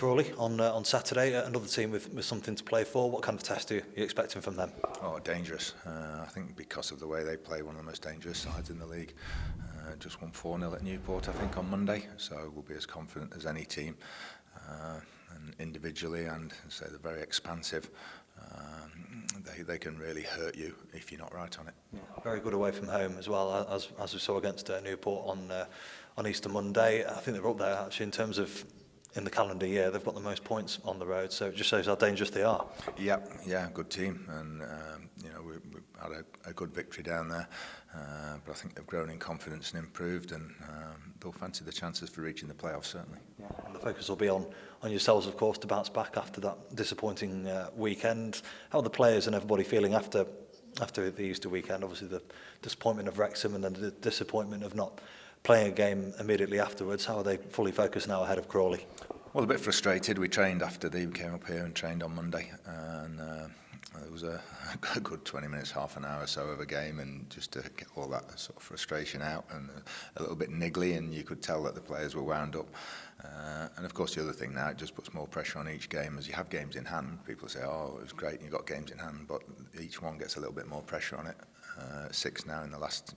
Crawley on Saturday, another team with something to play for. What kind of test are you expecting from them? Oh, dangerous. I think because of the way they play, one of the most dangerous sides in the league. Just won 4-0 at Newport, I think, on Monday, so we'll be as confident as any team. And individually, and say they're very expansive. They can really hurt you if you're not right on it. Yeah, very good away from home as well, as we saw against Newport on Easter Monday. I think they're up there actually in terms of in the calendar year. They've got the most points on the road, so it just shows how dangerous they are. Yeah, good team, and we had a good victory down there, but I think they've grown in confidence and improved, and they'll fancy the chances for reaching the playoffs certainly. Yeah, and the focus will be on yourselves, of course, to bounce back after that disappointing weekend. How are the players and everybody feeling after the Easter weekend? Obviously, the disappointment of Wrexham and then the disappointment of not playing a game immediately afterwards. How are they fully focused now ahead of Crawley? Well, a bit frustrated. We trained after we came up here and trained on Monday, and it was a good 20 minutes, half an hour or so of a game, and just to get all that sort of frustration out, and a little bit niggly, and you could tell that the players were wound up. And of course, the other thing now, it just puts more pressure on each game. As you have games in hand, people say, "Oh, it was great, you've got games in hand," but each one gets a little bit more pressure on it. 6 now in the last,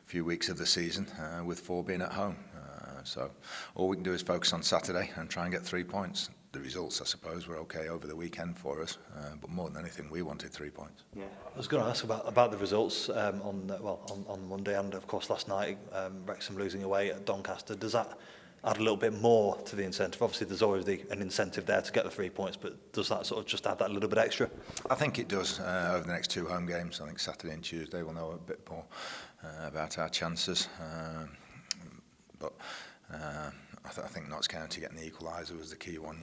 few weeks of the season, with 4 being at home. So all we can do is focus on Saturday and try and get 3 points. The results, I suppose, were okay over the weekend for us, but more than anything, we wanted 3 points. Yeah, I was going to ask about the results on Monday, and of course last night, Wrexham losing away at Doncaster. Does that add a little bit more to the incentive? Obviously, there's always an incentive there to get the 3 points, but does that sort of just add that little bit extra? I think it does. Over the next 2 home games, I think Saturday and Tuesday, we'll know a bit more about our chances. But I think Notts County getting the equaliser was the key one,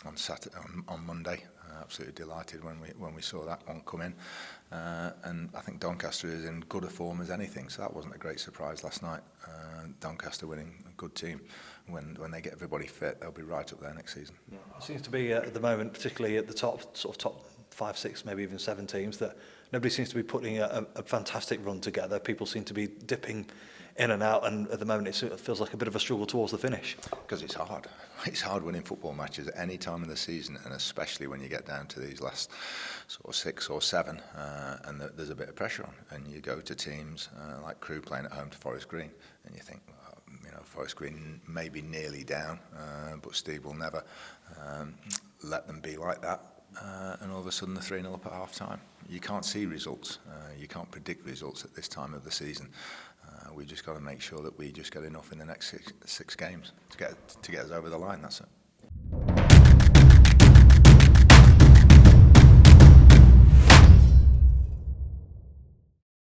on Saturday, on Monday. Absolutely delighted when we saw that one come in, and I think Doncaster is in good a form as anything, so that wasn't a great surprise last night. Doncaster winning, a good team. When they get everybody fit, they'll be right up there next season. Yeah. It seems to be at the moment, particularly at the top 5, 6, maybe even 7 teams, that nobody seems to be putting a fantastic run together. People seem to be dipping in and out, and at the moment it feels like a bit of a struggle towards the finish. Because it's hard. It's hard winning football matches at any time of the season, and especially when you get down to these last sort of 6 or 7, and there's a bit of pressure on. And you go to teams like Crewe playing at home to Forest Green, and you think, Forest Green may be nearly down, but Steve will never let them be like that. And all of a sudden they're 3-0 up at half time. You can't see results. You can't predict results at this time of the season. We just got to make sure that we just get enough in the next six games to get us over the line. That's it.